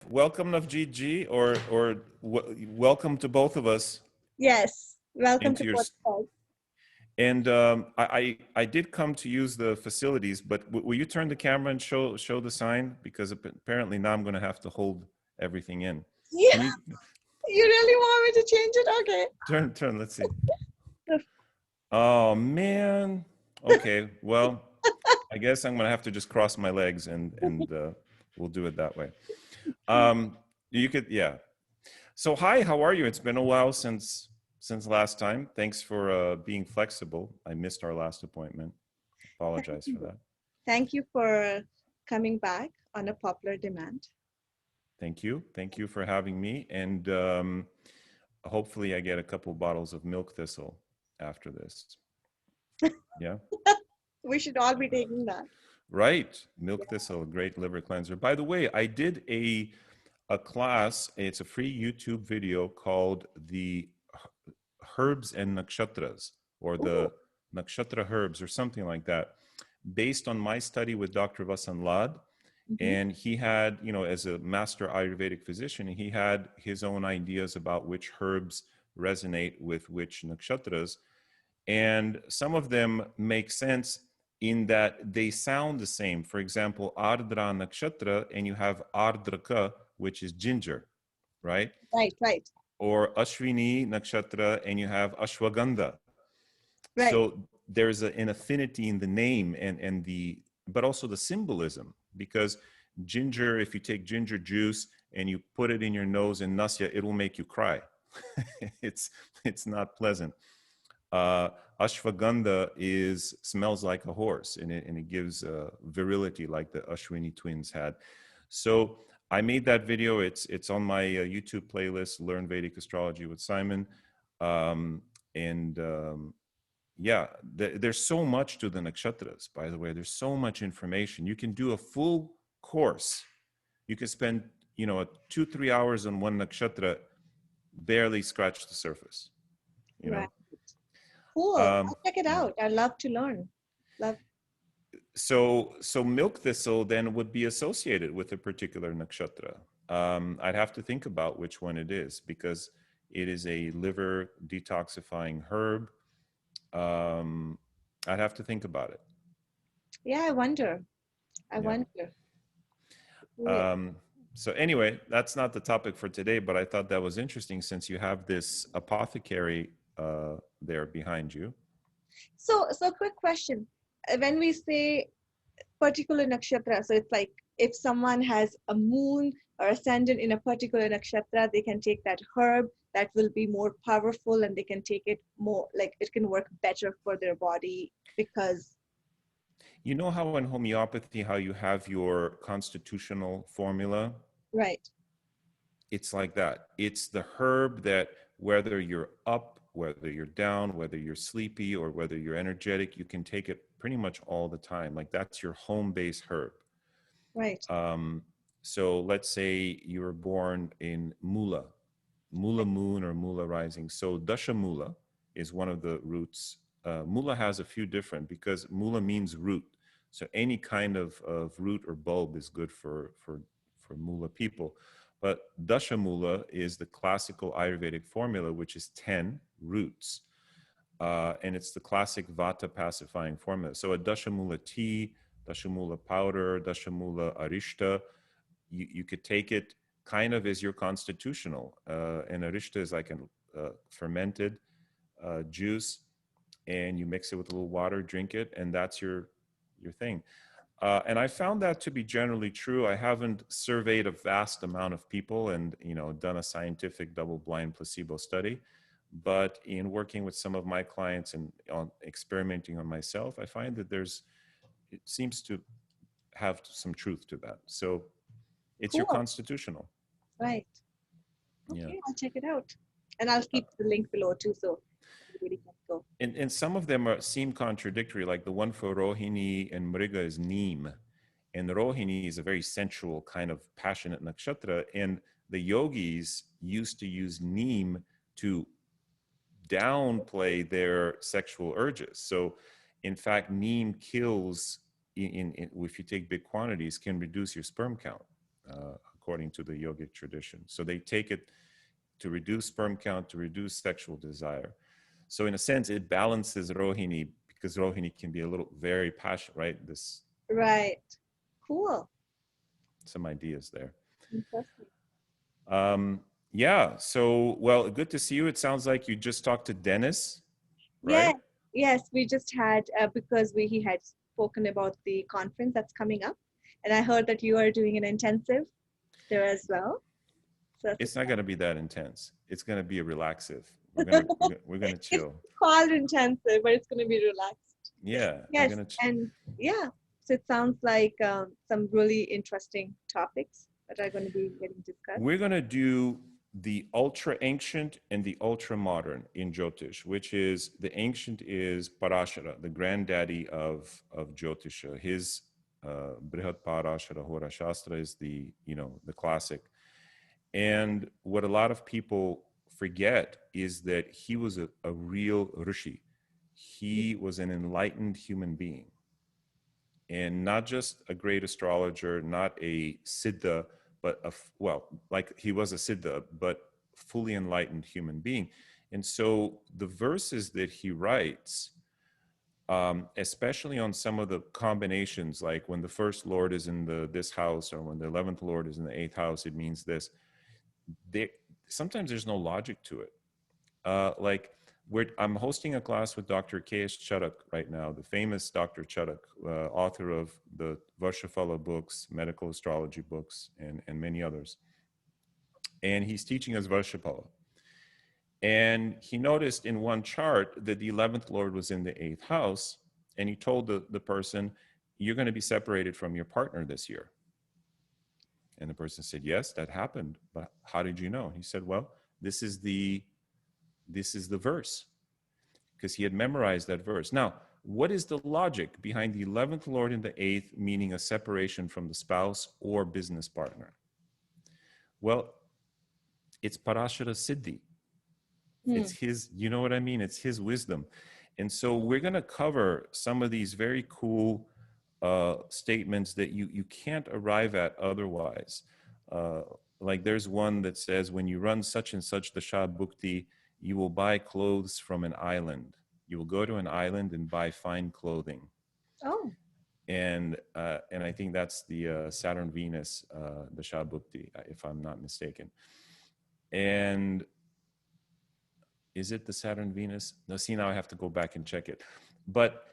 welcome Navjeet or welcome to both of us Yes, welcome into to your. podcast. And I did come to use the facilities, but will you turn the camera and show the sign, because apparently now I'm going to have to hold everything in. Yeah, Can you you really want me to change it? Okay. turn? Let's see. Oh man. Okay. Well, I guess I'm going to have to just cross my legs and we'll do it that way. You could, yeah. So hi, how are you? It's been a while since last time. Thanks for being flexible. I missed our last appointment. Thank Apologize for you. that. Thank you for coming back on a popular demand. Thank you. Thank you for having me. And hopefully I get a couple bottles of milk thistle after this. Yeah. We should all be taking that. Right. Milk thistle, great liver cleanser. By the way, I did a class. It's a free YouTube video called the Herbs and Nakshatras, or Ooh. the Nakshatra Herbs, or something like that, based on my study with Dr. Vasan Lad. Mhm. And he had, as a master Ayurvedic physician, he had his own ideas about which herbs resonate with which nakshatras. And some of them make sense in that they sound the same. For example, Ardra nakshatra, and you have Ardraka, which is ginger, right? Right, right, Or Ashwini nakshatra, and you have Ashwagandha. right. So there's an affinity in the name and but also the symbolism, because ginger, if you take ginger juice and you put it in your nose and nasya, it will make you cry. it's not pleasant. Ashwagandha smells like a horse, and it gives virility, like the Ashwini twins had. So I made that video. It's on my YouTube playlist, Learn Vedic Astrology with Simon. And yeah, there's so much to the nakshatras, by the way. There's so much information. You can do a full course. You can spend, 2-3 hours on one nakshatra, barely scratch the surface, you Right. know. Cool. Um, I'll check it yeah. out. I love to learn. Love. So milk thistle then would be associated with a particular nakshatra. I'd have to think about which one it is, because it is a liver detoxifying herb. I'd have to think about it. Yeah, I wonder. I Yeah. wonder. Yeah. Um, so anyway, that's not the topic for today, but I thought that was interesting, since you have this apothecary there behind you. So quick question. When we say particular nakshatra, so it's like if someone has a moon or ascendant in a particular nakshatra, they can take that herb that will be more powerful, and they can take it more, like it can work better for their body because. You know how in homeopathy, how you have your constitutional formula? Right. It's like that. It's the herb that, whether you're up, whether you're down, whether you're sleepy, or whether you're energetic, you can take it pretty much all the time. Like, that's your home base herb. Right. Um, so let's say you were born in Mula moon or Mula rising. So Dasha Mula is one of the roots. Mula has a few different, because Mula means root. So any kind of root or bulb is good for Mula people. But Dasha Mula is the classical Ayurvedic formula, which is 10 roots. And it's the classic Vata pacifying formula. So a Dashamula tea, Dashamula powder, Dashamula arishta, you could take it kind of as your constitutional. And arishta is like a fermented juice, and you mix it with a little water, drink it, and that's your thing. And I found that to be generally true. I haven't surveyed a vast amount of people and done a scientific double-blind placebo study, but in working with some of my clients and on experimenting on myself, I find that it seems to have some truth to that. So it's your Cool. constitutional. Right. Yeah. Okay, I'll check it out, and I'll keep the link below too, so everybody can go. And some of them seem contradictory, like the one for Rohini and Mriga is Neem. And the Rohini is a very sensual kind of passionate nakshatra. And the yogis used to use Neem to downplay their sexual urges. So in fact, Neem kills, if you take big quantities, can reduce your sperm count, according to the yogic tradition. So they take it to reduce sperm count, to reduce sexual desire. So in a sense, it balances Rohini, because Rohini can be a little very passionate, right? This Right. Cool. some ideas there. Interesting. Yeah. So well, good to see you. It sounds like you just talked to Dennis, Yeah. right? Yes, we just had because he had spoken about the conference that's coming up, and I heard that you are doing an intensive there as well. So that's It's not going to be that intense. It's going to be a relaxive. exciting. We're gonna It's chill. called intensive, but it's going to be relaxed. Yeah, we're Yes, gonna. and yeah, so it sounds like some really interesting topics that are going to be getting discussed. We're gonna do the ultra ancient and the ultra modern in Jyotish, which is the ancient is Parashara, the granddaddy of Jyotisha. His Brihad Parashara Hora Shastra is the the classic. And what a lot of people forget is that he was a real rishi. He was an enlightened human being, and not just a great astrologer, not a siddha, but well, like he was a siddha, but fully enlightened human being. And so the verses that he writes, especially on some of the combinations, like when the first lord is in this house, or when the 11th lord is in the 8th house, it means this. They, sometimes there's no logic to it. Like I'm hosting a class with Dr. K.S. Chadak right now, the famous Dr. Chadak, author of the Varshafala books, medical astrology books, and many others. And he's teaching us Varshafala. And he noticed in one chart that the 11th Lord was in the 8th house. And he told the person, you're going to be separated from your partner this year. And the person said, yes, that happened. But how did you know? He said, well, this is the verse, because he had memorized that verse. Now, what is the logic behind the 11th Lord in the 8th, meaning a separation from the spouse or business partner? Well, it's Parashara Siddhi. It's his, you know what I mean? It's his wisdom. And so we're going to cover some of these very cool statements that you can't arrive at otherwise. Uh, like there's one that says, when you run such and such Dasha Bhukti, you will buy clothes from an island. You will go to an island and buy fine clothing. Oh, And I think that's the Saturn Venus Dasha Bhukti, if I'm not mistaken. And is it the Saturn Venus? No, see, now I have to go back and check it. But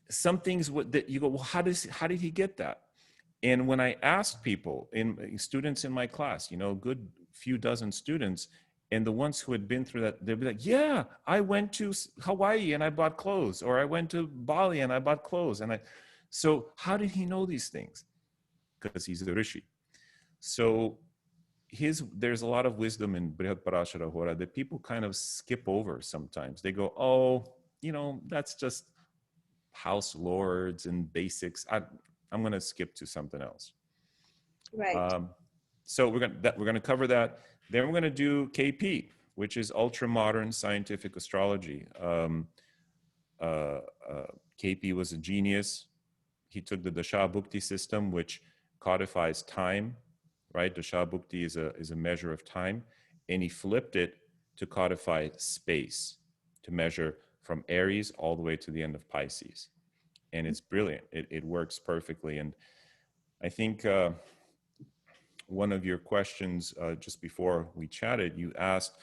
some things that you go, well, how did he get that? And when I asked people, students in my class, good few dozen students, and the ones who had been through that, they'd be like, yeah, I went to Hawaii and I bought clothes, or I went to Bali and I bought clothes. So how did he know these things? Because he's a rishi. So there's a lot of wisdom in Brihad Parashara Hora that people kind of skip over sometimes. They go, oh, that's just house lords and basics. I'm going to skip to something else. right. So we're going to cover that. Then we're going to do KP, which is ultra modern scientific astrology. KP was a genius. He took the Dasha Bhukti system, which codifies time, right? Dasha Bhukti is a measure of time, and he flipped it to codify space, to measure from Aries all the way to the end of Pisces. And it's brilliant. It works perfectly. And I think one of your questions just before we chatted, you asked,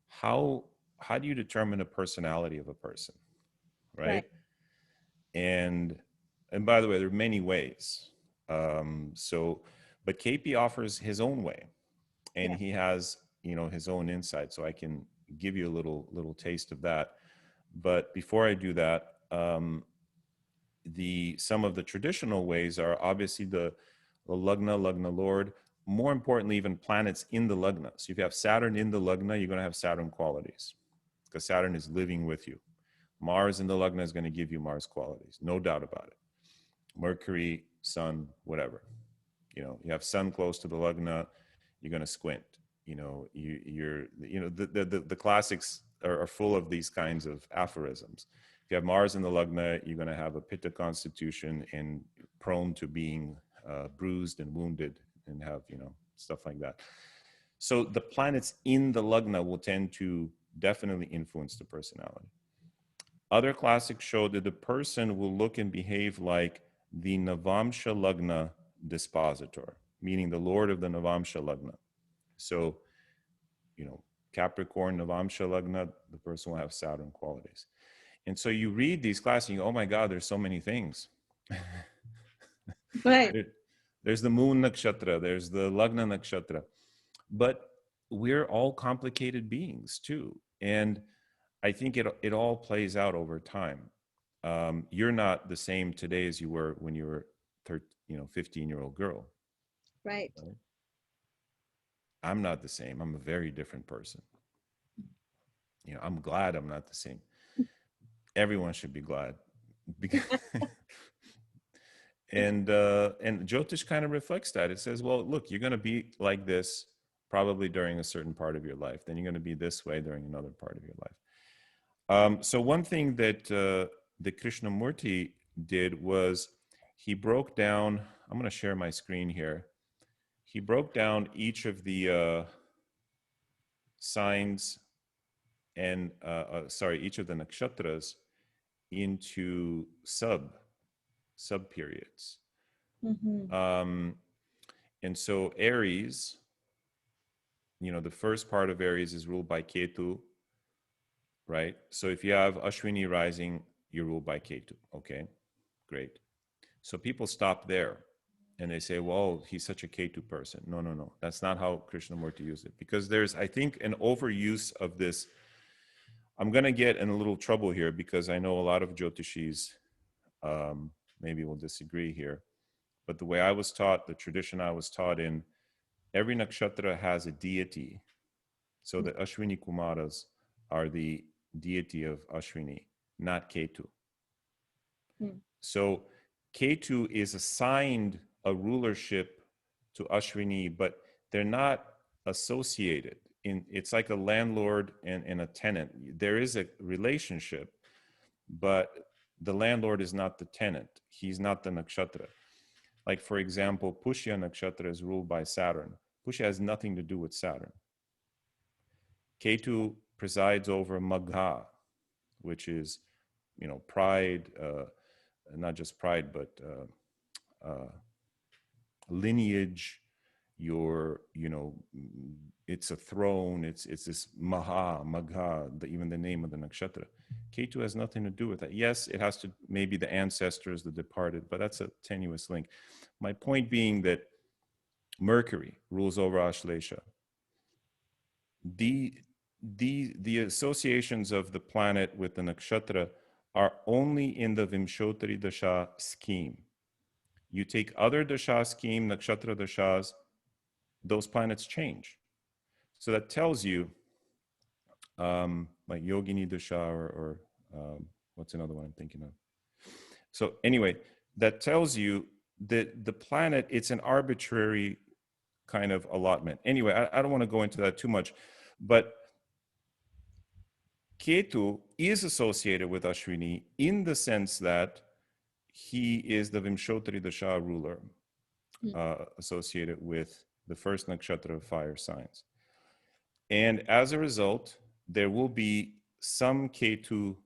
how do you determine a personality of a person, Right. right? And by the way, there are many ways. But KP offers his own way, and Yeah. he has his own insight. So I can give you a little taste of that. But before I do that, some of the traditional ways are obviously the lagna lord. More importantly, even planets in the lagna. So if you have Saturn in the lagna, you're going to have Saturn qualities, because Saturn is living with you. Mars in the lagna is going to give you Mars qualities, no doubt about it. Mercury, Sun, whatever. You have Sun close to the lagna, you're going to squint. The classics are full of these kinds of aphorisms. If you have Mars in the lagna, you're going to have a pitta constitution and prone to being bruised and wounded, and have stuff like that. So the planets in the lagna will tend to definitely influence the personality. Other classics show that the person will look and behave like the Navamsha Lagna dispositor, meaning the lord of the Navamsha Lagna. So, Capricorn, Navamsha Lagna, the person will have Saturn qualities. And so you read these classes and you go, oh my God, there's so many things. Right. There's the Moon Nakshatra, there's the Lagna Nakshatra. But we're all complicated beings too. And I think it all plays out over time. You're not the same today as you were when you were 15-year-old girl. Right. Right? I'm not the same. I'm a very different person. I'm glad I'm not the same. Everyone should be glad. Because and Jyotish kind of reflects that. It says, well, look, you're going to be like this probably during a certain part of your life. Then you're going to be this way during another part of your life. So one thing that the Krishnamurti did was he broke down, I'm going to share my screen here. He broke down each of the signs and, each of the nakshatras into sub periods. Mm-hmm. And so Aries, the first part of Aries is ruled by Ketu, right? So if you have Ashwini rising, you're ruled by Ketu. Okay, great. So people stop there and they say, well, he's such a Ketu person. No. That's not how Krishnamurti used it. Because there's, I think, an overuse of this. I'm going to get in a little trouble here because I know a lot of Jyotishis maybe will disagree here. But the way I was taught, the tradition I was taught in, every nakshatra has a deity. So the Ashwini Kumaras are the deity of Ashwini, not Ketu. So Ketu is assigned a rulership to Ashwini, but they're not associated. It's like a landlord and a tenant. There is a relationship, but the landlord is not the tenant. He's not the nakshatra. Like, for example, Pushya nakshatra is ruled by Saturn. Pushya has nothing to do with Saturn. Ketu presides over Magha, which is, pride, not just pride, but lineage, it's a throne, it's this Magha, even the name of the nakshatra. Ketu has nothing to do with that. Yes, it has to, maybe the ancestors, the departed, but that's a tenuous link. My point being that Mercury rules over Ashlesha. The associations of the planet with the nakshatra are only in the Vimshotari Dasha scheme. You take other Dasha scheme, nakshatra Dashas, those planets change. So that tells you, like Yogini Dasha or what's another one I'm thinking of? So anyway, that tells you that the planet, it's an arbitrary kind of allotment. Anyway, I don't want to go into that too much, but Ketu is associated with Ashwini in the sense that he is the Vimshotari Dasha ruler associated with the first nakshatra of fire signs. And as a result, there will be some Ketu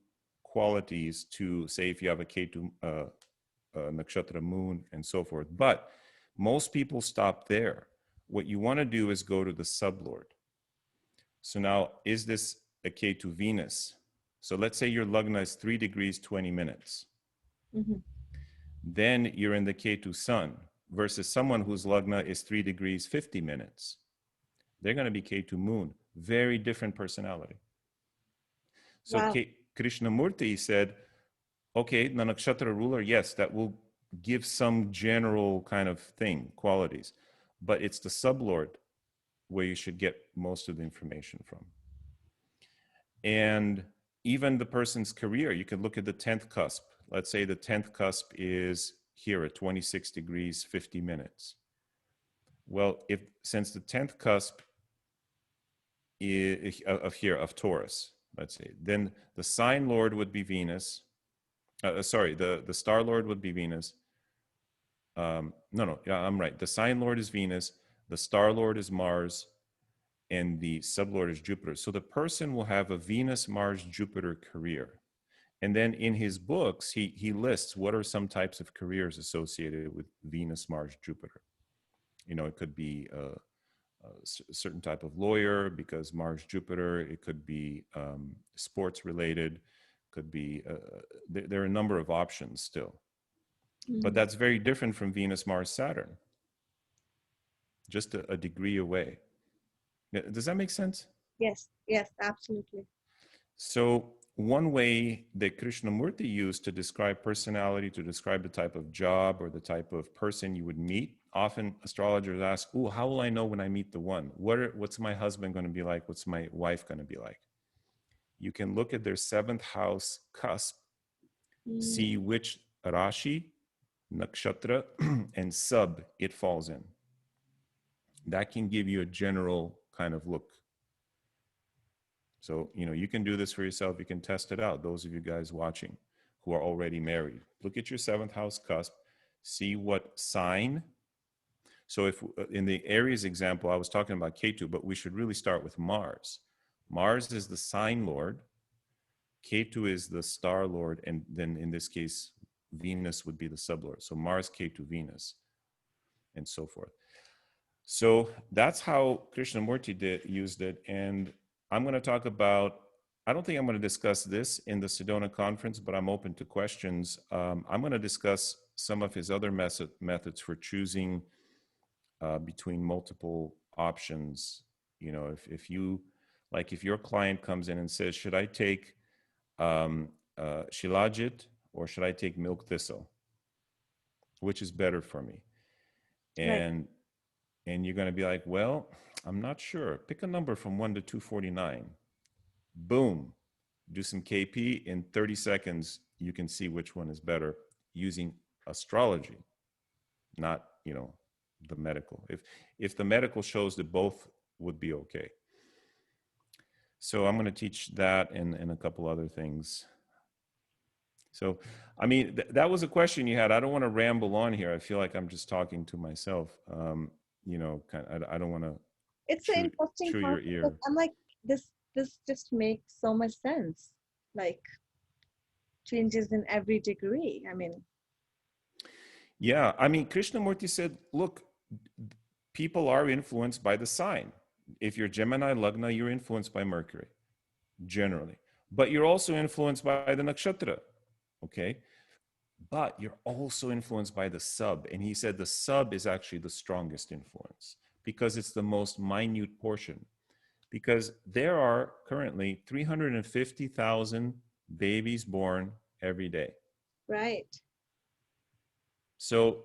qualities to, say, if you have a Ketu nakshatra moon and so forth. But most people stop there. What you want to do is go to the sublord. So now, is this a Ketu Venus? So let's say your lagna is 3 degrees 20 minutes. Then you're in the Ketu sun versus someone whose lagna is 3 degrees 50 minutes. They're going to be Ketu moon. Very different personality. So Wow. Krishnamurti said, okay, the nakshatra ruler, yes, that will give some general kind of thing, qualities. But it's the sublord where you should get most of the information from. And even the person's career, you can look at the 10th cusp. Let's say the 10th cusp is here at 26 degrees 50 minutes. Well, since the 10th cusp is of Taurus, let's say, then the sign lord would be Venus. The star lord would be Venus. Yeah, I'm right. The sign lord is Venus. the star lord is Mars, and the sublord is Jupiter. So the person will have a Venus, Mars, Jupiter career. And then in his books, he lists what are some types of careers associated with Venus, Mars, Jupiter. You know, it could be a certain type of lawyer because Mars, Jupiter. It could be sports related. Could be, there are a number of options still. But that's very different from Venus, Mars, Saturn, just a degree away. Does that make sense? Yes, yes, absolutely. So one way that Krishnamurti used to describe personality, to describe the type of job or the type of person you would meet, often astrologers ask, "Oh, how will I know when I meet the one? What's my husband going to be like? What's my wife going to be like?" You can look at their seventh house cusp, see which Rashi, Nakshatra, and sub it falls in. That can give you a general kind of look. So, you know, you can do this for yourself. You can test it out. Those of you guys watching who are already married, look at your seventh house cusp, see what sign. So if in the Aries example, I was talking about Ketu, but we should really start with Mars. Mars is the sign lord. Ketu is the star lord. And then in this case, Venus would be the sublord. So Mars, Ketu, Venus, and so forth. So that's how Krishnamurti used it. And I'm going to talk about, I don't think I'm going to discuss this in the Sedona conference, but I'm open to questions. I'm going to discuss some of his other methods for choosing between multiple options. You know, if you, like if your client comes in and says, should I take Shilajit or should I take milk thistle? Which is better for me? Right. And you're going to be like, well, I'm not sure. Pick a number from 1 to 249. Boom. Do some KP. In 30 seconds, you can see which one is better using astrology, not, you know, the medical. If the medical shows that both would be okay. So I'm going to teach that and a couple other things. So, I mean, that was a question you had. I don't want to ramble on here. I feel like I'm just talking to myself. You know, I don't want to It's an interesting chew your concept. But ear. I'm like, this just makes so much sense. Like changes in every degree. I mean, Yeah, I mean, Krishnamurti said, look, people are influenced by the sign. If you're Gemini Lagna, you're influenced by Mercury, generally. But you're also influenced by the nakshatra, okay? But you're also influenced by the sub. And he said the sub is actually the strongest influence because it's the most minute portion. Because there are currently 350,000 babies born every day. right. So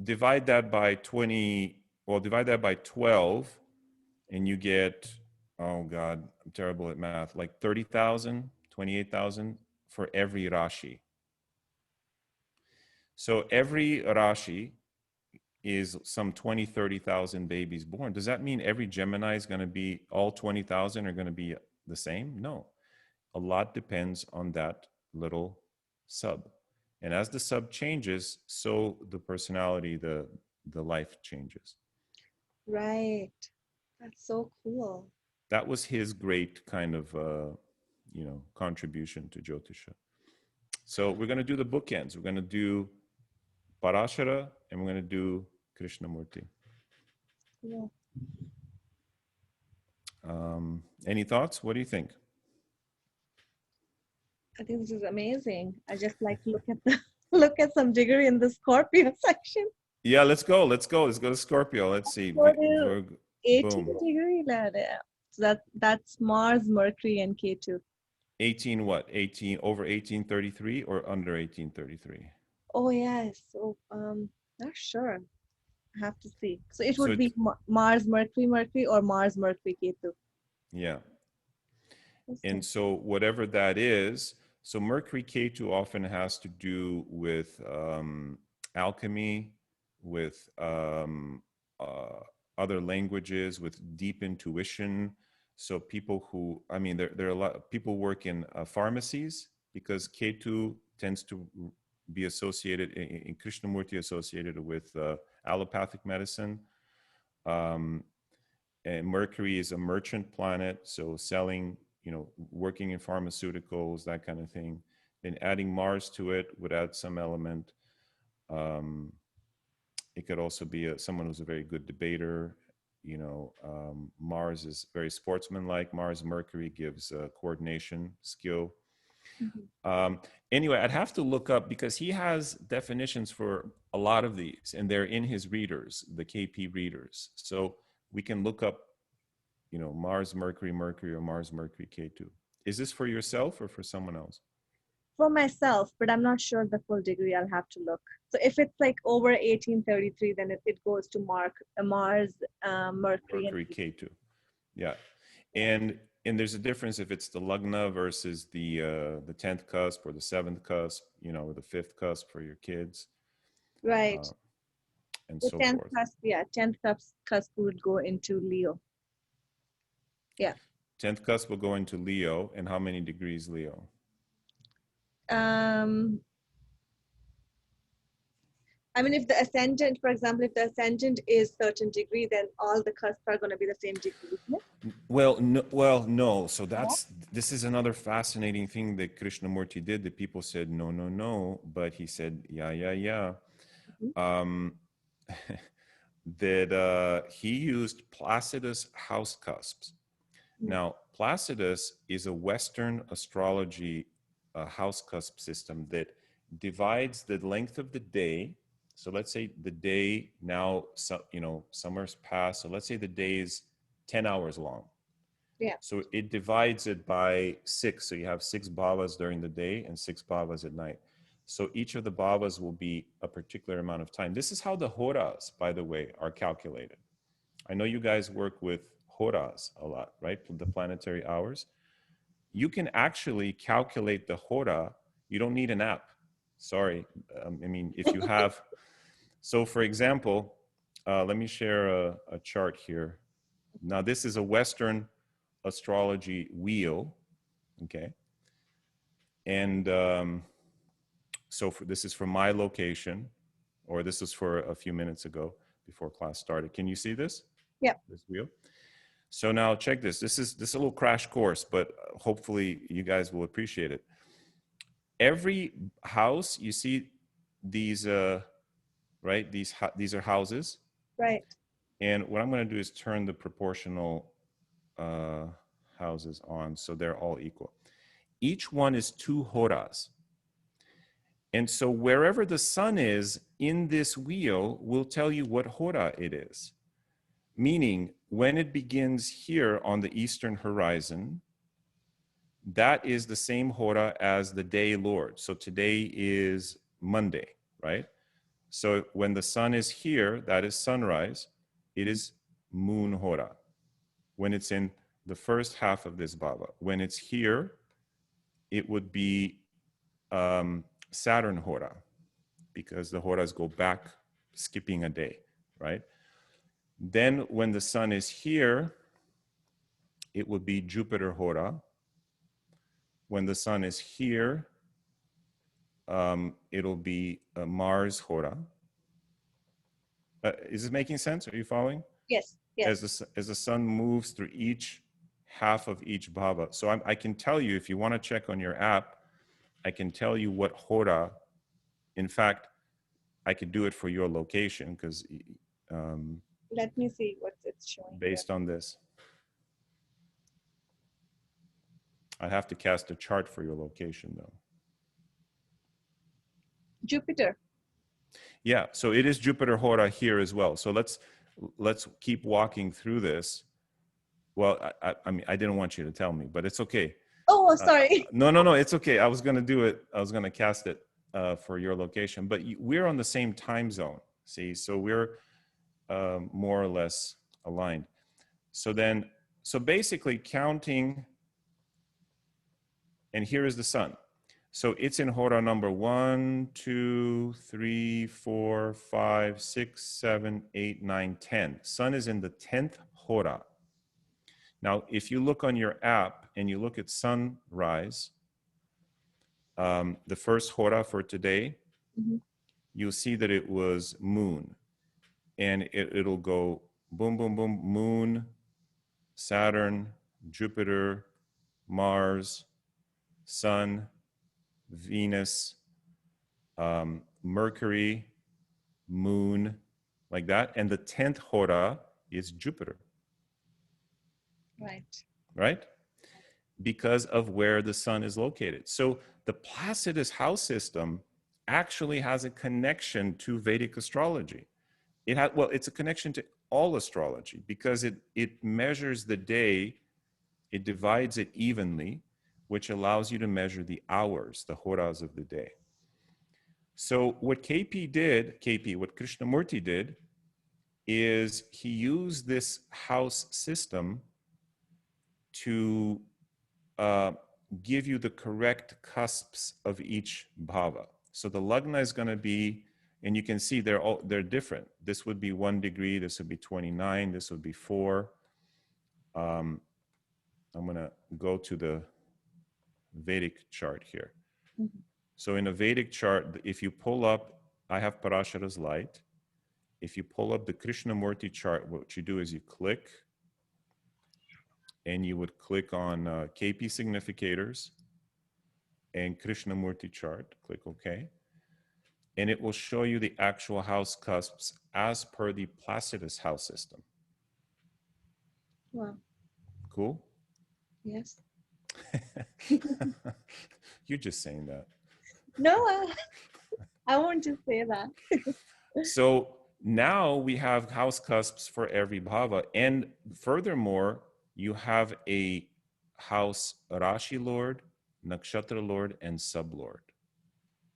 divide that by 20, well, divide that by 12, and you get, oh God, I'm terrible at math, like 30,000, 28,000 for every Rashi. So every Rashi is some 20, 30,000 babies born. Does that mean every Gemini is going to be, all 20,000 are going to be the same? No. A lot depends on that little sub. And as the sub changes, so the personality, the life changes. Right. That's so cool. That was his great kind of, you know, contribution to Jyotisha. So we're going to do the bookends. We're going to do Parashara and we're going to do Krishnamurti. Yeah. Any thoughts? What do you think? I think this is amazing. I just like to look at the look at some degree in the Scorpio section. Yeah, let's go. Let's go. Let's go to Scorpio. Let's see. What is Virg, 18 boom. degree ladder? So that's Mars, Mercury, and Ketu. 18 what? 18 over 1833 or under 1833? Oh yes. So not sure. I have to see. So it So would be Mars, Mercury, Mercury, or Mars, Mercury, Ketu. yeah. And Interesting. so whatever that is, so Mercury Ketu often has to do with alchemy, with other languages, with deep intuition. So people who, I mean, there are a lot of people work in pharmacies because Ketu tends to be associated in Krishnamurti associated with allopathic medicine. Um, and Mercury is a merchant planet, so selling, working in pharmaceuticals, that kind of thing. Then adding Mars to it would add some element. Um, it could also be someone who's a very good debater. Mars is very sportsmanlike. Mars, Mercury gives coordination, skill. Mhm. Anyway, I'd have to look up because he has definitions for a lot of these, and they're in his readers, the KP readers. So we can look up, Mars, Mercury, Mercury, or Mars, Mercury, K2. Is this for yourself or for someone else? For myself, but I'm not sure the full degree. I'll have to look. So if it's like over 1833, then it goes to Mars, Mercury, and Mercury, K2. Yeah. And there's a difference if it's the lugna versus the 10th cusp or the 7th cusp, or the 5th cusp for your kids, right. uh, and The so 10th forth. cusp, yeah, 10th cusp would go into Leo. Yeah. 10th cusp will go into Leo, and how many degrees Leo? Um, I mean, if the ascendant, for example, if the ascendant is certain degree, then all the cusps are going to be the same degree, isn't it? Well, no. So No? this is another fascinating thing that Krishnamurti did. That people said no, no, no, but he said yeah, yeah, yeah. Mhm. Um, that he used Placidus house cusps. Mm. Now, Placidus is a Western astrology house cusp system that divides the length of the day. So let's say the day now, summer's past. So let's say the day is 10 hours long. Yeah. So it divides it by 6. So you have 6 bhavas during the day and 6 bhavas at night. So each of the bhavas will be a particular amount of time. This is how the horas, by the way, are calculated. I know you guys work with horas a lot, right? The planetary hours. You can actually calculate the hora. You don't need an app. Sorry. I mean, if you have, so for example, let me share a chart here. Now, this is a Western astrology wheel, okay? And this is from my location, or this is for a few minutes ago before class started. Can you see this? Yeah. This wheel? So now check this. This is a little crash course, but hopefully you guys will appreciate it. Every house, you see these, right? These are houses. Right. And what I'm going to do is turn the proportional uh, houses on so they're all equal. Each one is 2 horas. And so wherever the sun is in this wheel will tell you what hora it is. Meaning, when it begins here on the eastern horizon, that is the same hora as the day Lord. So today is Monday, right? So when the sun is here, that is sunrise, it is moon hora. When it's in the first half of this bhava. When it's here, it would be Saturn hora, because the horas go back, skipping a day, right? Then when the sun is here, it would be Jupiter hora. When the sun is here, it'll be Mars hora. Is this making sense? Are you following? Yes. Yes. As the sun moves through each half of each bhava. So I can tell you, if you want to check on your app, I can tell you what hora. In fact, I could do it for your location because Let me see what it's showing here. based on this, I have to cast a chart for your location though. Jupiter. Yeah, so it is Jupiter hora here as well. So let's keep walking through this. Well, I mean, I didn't want you to tell me, but it's okay. Oh, sorry. No, it's okay. I was going to do it. I was going to cast it for your location, but we're on the same time zone. See, so we're more or less aligned. So basically counting, and here is the sun. So it's in hora number 1, 2, 3, 4, 5, 6, 7, 8, 9, 10. Sun is in the 10th hora. Now, if you look on your app and you look at sunrise, the first hora for today, Mhm. you'll see that it was moon, and it'll go boom, boom, boom, Moon, Saturn, Jupiter, Mars, Sun, Venus, Mercury, Moon, like that. And the 10th hora is Jupiter, Right. right? Because of where the sun is located. So the Placidus house system actually has a connection to Vedic astrology. Well, it's a connection to all astrology because it measures the day, it divides it evenly, which allows you to measure the hours, the horas of the day. So what what Krishnamurti did is he used this house system to uh, give you the correct cusps of each bhava. So the lagna is going to be, and you can see they're different. This would be 1 degree, this would be 29, this would be 4. I'm going to go to the Vedic chart here. Mm-hmm. So in a Vedic chart, if you pull up, I have Parashara's light. If you pull up the Krishnamurti chart, what you do is you click, and you would click on KP significators and Krishnamurti chart, click OK. And it will show you the actual house cusps as per the Placidus house system. Wow. Cool? Yes. You're just saying that. No, I won't just say that. So now we have house cusps for every bhava. And furthermore, you have a house Rashi Lord, Nakshatra Lord, and Sublord.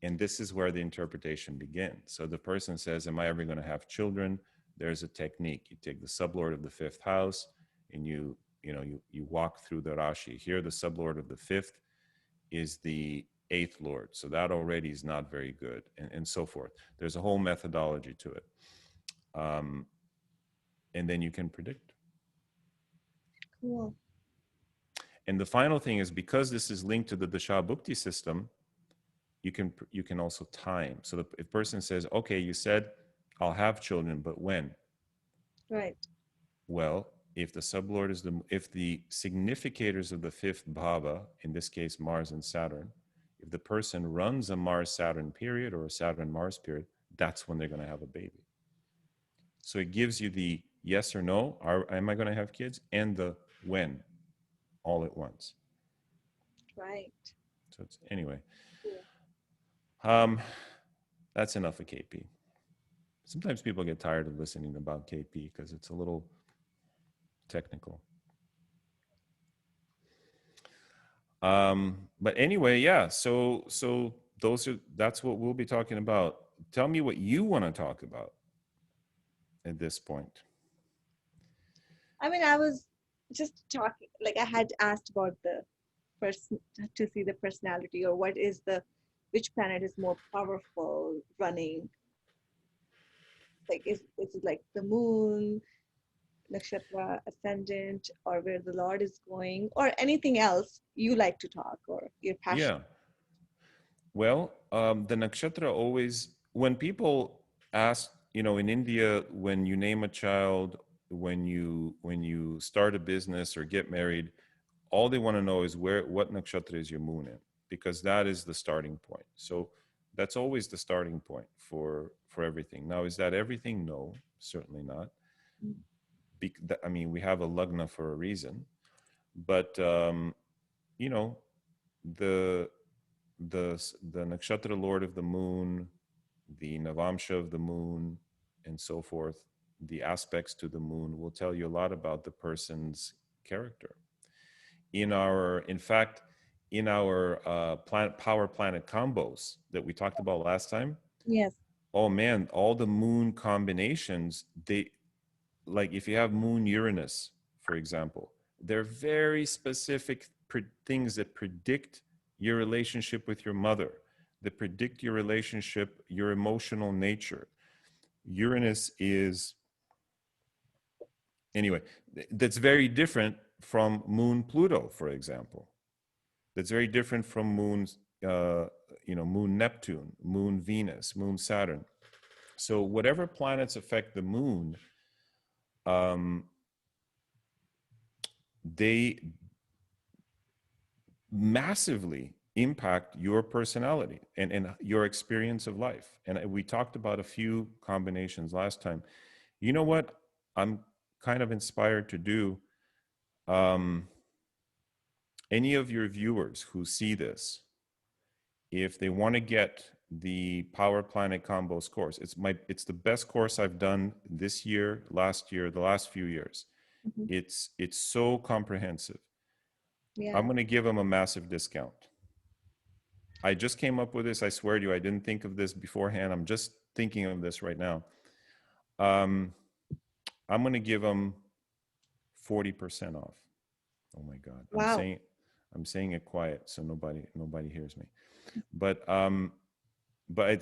And this is where the interpretation begins. So the person says, am I ever going to have children? There's a technique. You take the sublord of the 5th house and you walk through the Rashi. Here, the sublord of the 5th is the 8th lord. So that already is not very good, and so forth. There's a whole methodology to it. And then you can predict. Cool. And the final thing is, because this is linked to the Dasha Bhukti system, you can also time. So the if person says, okay, you said I'll have children, but when? Right. Well, if the sublord is if the significators of the 5th bhava, in this case Mars and Saturn, if the person runs a Mars-Saturn period or a Saturn-Mars period, that's when they're going to have a baby. So it gives you the yes or no, am I going to have kids, and the when, all at once. Right. So it's anyway. Cool. That's enough of KP. Sometimes people get tired of listening about KP because it's a little technical. But anyway, yeah. So that's what we'll be talking about. Tell me what you want to talk about at this point. I mean, I was just talking, like I had asked about the person to see the personality, or which planet is more powerful running. Like, is it like the moon, nakshatra, ascendant, or where the Lord is going, or anything else you like to talk or your passion? Yeah. Well, the nakshatra always, when people ask, in India, when you name a child, when you start a business or get married, all they want to know is what nakshatra is your moon in, because that is the starting point. So that's always the starting point for everything. Now, is that everything? No, certainly not. I mean, we have a lagna for a reason, but you know, the the nakshatra lord of the moon, the navamsha of the moon, and so forth, the aspects to the moon will tell you a lot about the person's character. In fact, in our power planet combos that we talked about last time, Yes. oh man, all the moon combinations, like if you have moon Uranus, for example, they're very specific things that predict your relationship with your mother, that predict your relationship, your emotional nature. Uranus is, anyway, that's very different from moon Pluto, for example. That's very different from uh, moon Neptune, moon Venus, moon Saturn. So whatever planets affect the moon um, they massively impact your personality and your experience of life. And we talked about a few combinations last time. You know what? I'm kind of inspired to do. Um, any of your viewers who see this, if they want to get the Power Planet Combos course, it's the best course I've done this year, last year, the last few years. Mhm. It's so comprehensive. Yeah. I'm going to give them a massive discount. I just came up with this. I swear to you, I didn't think of this beforehand. I'm just thinking of this right now. Um, I'm going to give them 40% off. Oh my God. Wow. I'm saying it quiet so nobody hears me. But I'm going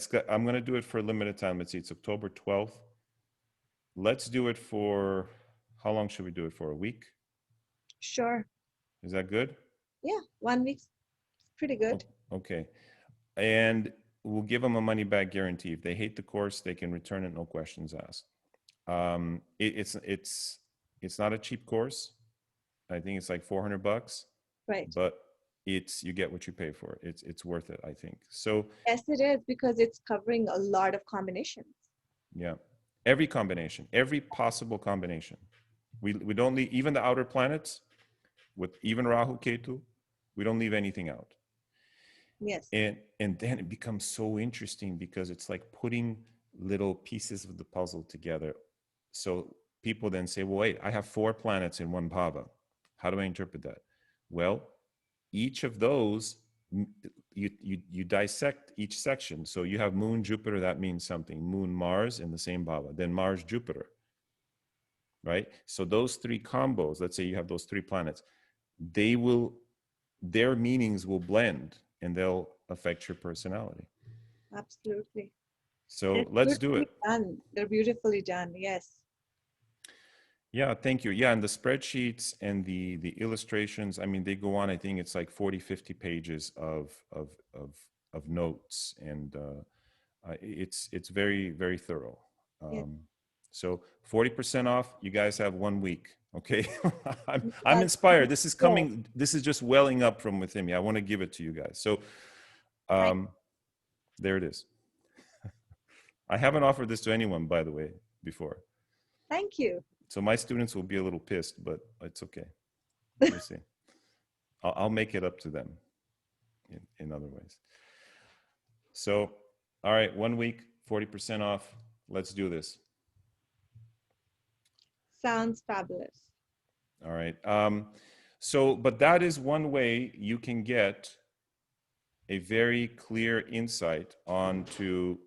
to do it for a limited time. Let's see. It's October 12th. Let's do it for, how long should we do it for? A week? Sure. Is that good? Yeah. 1 week's pretty Oh, good. okay. And we'll give them a money back guarantee. If they hate the course, they can return it, no questions asked. It's not a cheap course. I think it's like $400, Right. but you get what you pay for. It's worth it, I think. So Yes, it is because it's covering a lot of combinations. yeah, every combination, every possible combination. We don't leave even the outer planets with even Rahu Ketu. We don't leave anything out. Yes. And then it becomes so interesting because it's like putting little pieces of the puzzle together. So people then say, well, wait, I have 4 planets in one bhava. How do I interpret that? Well, each of those, you dissect each section. So you have Moon, Jupiter, that means something. Moon, Mars in the same bhava. Then Mars, Jupiter, right? So those 3 combos, let's say you have those 3 planets, their meanings will blend and they'll affect your personality. Absolutely. They're So let's do beautifully it. done. They're beautifully done. Yes. Yeah, thank you. Yeah, and the spreadsheets and the illustrations, I mean, they go on, I think it's like 40, 50 pages of notes, and it's very, very thorough. Yes. Um, so 40% off, you guys have 1 week. Okay. I'm Well, inspired. This is yeah. coming, this is just welling up from within me. I want to give it to you guys. So Thank, um, there it is. I haven't offered this to anyone, by the way, before. thank you. So my students will be a little pissed, but it's okay. We'll see. I'll make it up to them in other ways. So, all right, 1 week, 40% off. Let's do this. Sounds fabulous. All right. But that is one way you can get a very clear insight onto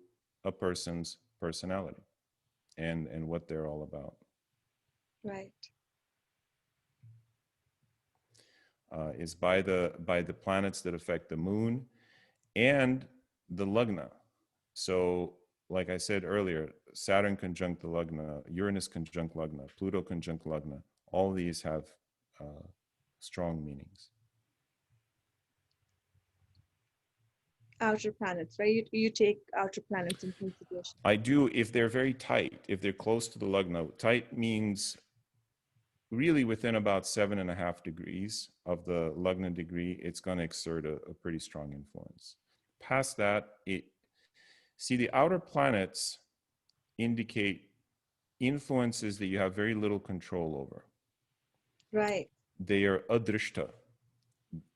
a person's personality and what they're all about. Right. Is by the planets that affect the moon and the lagna. So, like I said earlier, Saturn conjunct the lagna, Uranus conjunct lagna, Pluto conjunct lagna. All these have strong meanings. Outer planets, right? You take outer planets in consideration. I do if they're very tight, if they're close to the lagna. Tight means really within about 7.5 degrees of the lagna degree, it's going to exert a pretty strong influence. Past that, see the outer planets indicate influences that you have very little control over. Right. They are adrishta,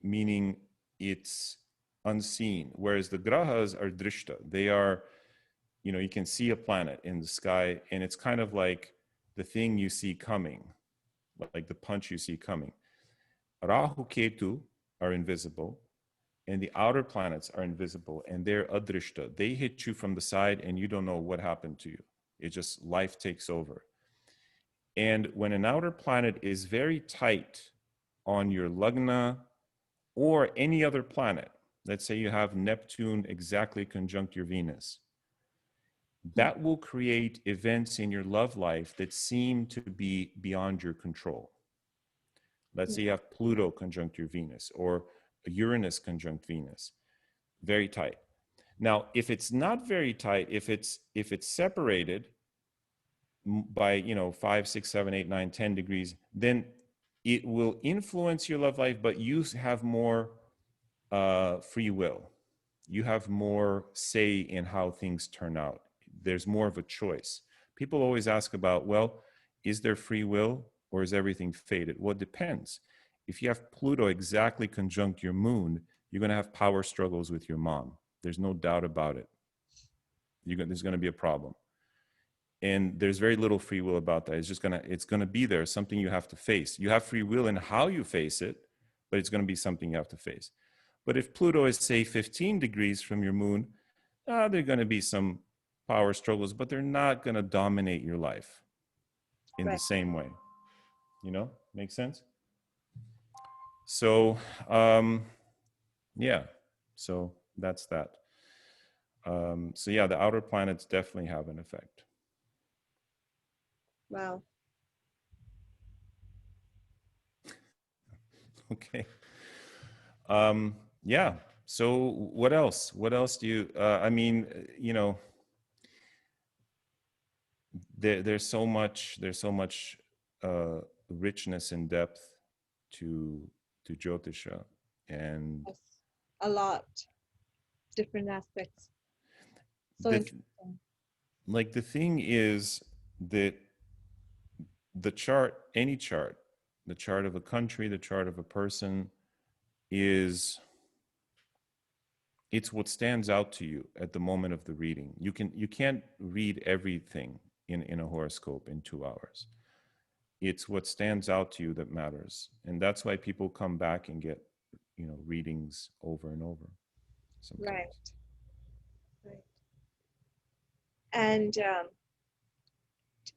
meaning it's unseen, whereas the grahas are drishta. They are, you can see a planet in the sky, and it's kind of like the thing you see coming, like the punch you see coming. Rahu Ketu are invisible, and the outer planets are invisible, and they're adrishta. They hit you from the side, and you don't know what happened to you. It just, life takes over. And when an outer planet is very tight on your lagna or any other planet, let's say you have Neptune exactly conjunct your Venus, that will create events in your love life that seem to be beyond your control. Let's say you have Pluto conjunct your Venus or Uranus conjunct Venus, very tight. Now, if it's not very tight, if it's separated, by 5, 6, 7, 8, 9, 10 degrees, then it will influence your love life, but you have more free will. You have more say in how things turn out. There's more of a choice. People always ask about, well, is there free will or is everything fated? Well, it depends. If you have Pluto exactly conjunct your moon, you're going to have power struggles with your mom. There's no doubt about it. There's going to be a problem. And there's very little free will about that. It's gonna be there, something you have to face. You have free will in how you face it, but it's gonna be something you have to face. But if Pluto is, say, 15 degrees from your moon, there are gonna be some power struggles, but they're not gonna dominate your life in the Right. same way. Make sense? So, yeah, so that's that. So yeah, the outer planets definitely have an effect. Wow. Okay. Yeah. So what else? What else do you? I mean, there's so much. There's so much richness and depth to Jyotisha, and Yes. A lot. Different aspects. So the interesting. like the thing is that the chart, any chart, the chart of a country, the chart of a person, is it's what stands out to you at the moment of the reading. You can't read everything in a horoscope in 2 hours. It's what stands out to you that matters, and that's why people come back and get readings over and over Right. sometimes. Right. And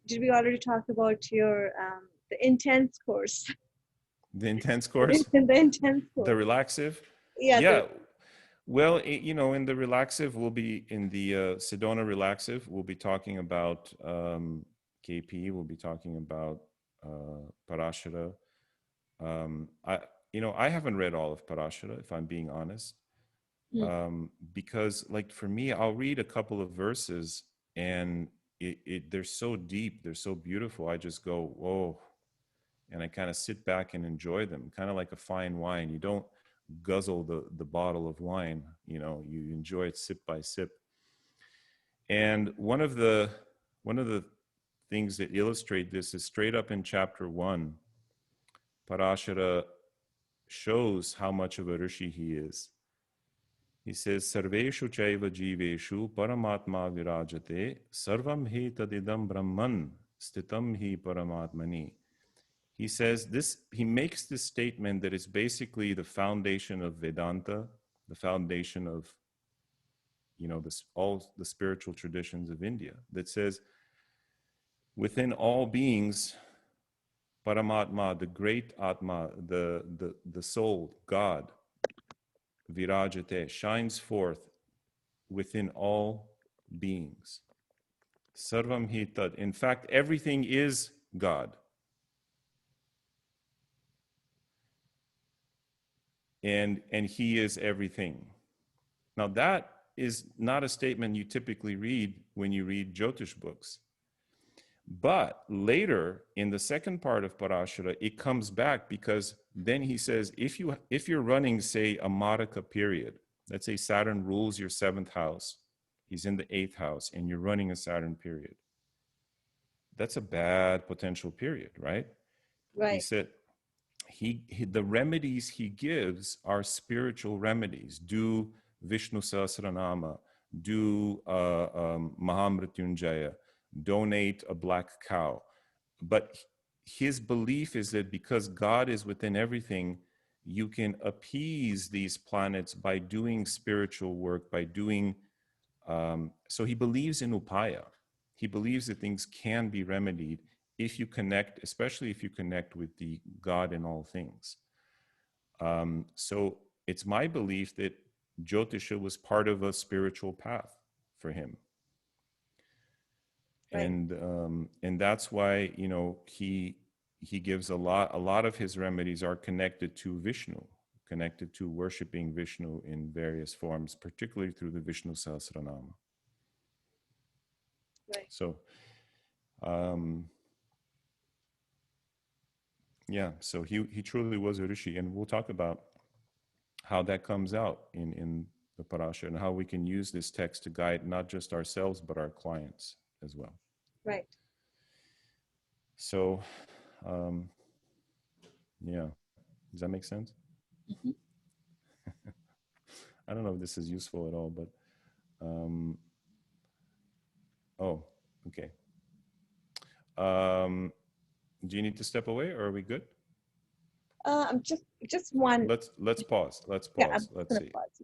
did we already talk about your the intense course? The intense course, The intense the course. relaxive, Yeah. yeah. Well, in the relaxive, we'll be in the Sedona relaxive. We'll be talking about KP. We'll be talking about Parashara. I haven't read all of Parashara, if I'm being honest, Mm. because, like, for me, I'll read a couple of verses, and they're so deep, they're so beautiful. I just go, whoa, and I kind of sit back and enjoy them, kind of like a fine wine. You don't guzzle the bottle of wine, you enjoy it sip by sip. And one of the things that illustrate this is straight up in chapter 1. Parashara shows how much of a rishi he is. He says, Sarveshu chaiva jiveshu paramatma virajate sarvam hi tadidam brahman stitam hi paramatmani. He says this, he makes this statement that is basically the foundation of Vedanta, the foundation of all the spiritual traditions of India, that says within all beings, Paramatma, the great Atma, the soul, God, Virajate, shines forth within all beings. Sarvam hi tad. In fact, everything is God. And he is everything. Now that is not a statement you typically read when you read Jyotish books. But later in the second part of Parashara, it comes back, because then he says, if you're running, say, a Maraka period, let's say Saturn rules your 7th house, he's in the 8th house, and you're running a Saturn period, that's a bad potential period, right? He Right. said the remedies he gives are spiritual remedies. Do Vishnu Sahasranama, do Mahamrityunjaya, donate a black cow. But his belief is that because God is within everything, you can appease these planets by doing spiritual work, by doing. So he believes in upaya. He believes that things can be remedied if you connect, especially if you connect with the God in all things. So it's my belief that Jyotisha was part of a spiritual path for him. Right. And that's why he gives a lot of his remedies are connected to Vishnu, connected to worshiping Vishnu in various forms, particularly through the Vishnu Sahasranama. Right. So Um, yeah, so he truly was a rishi, and we'll talk about how that comes out in the Parashara and how we can use this text to guide not just ourselves but our clients as well. Right. So, um, yeah, does that make sense? Mhm. I don't know if this is useful at all, but oh, okay. Um, do you need to step away, or are we good? I'm just one. Let's pause. Let's Yeah, I'm pause. just Let's gonna see. pause.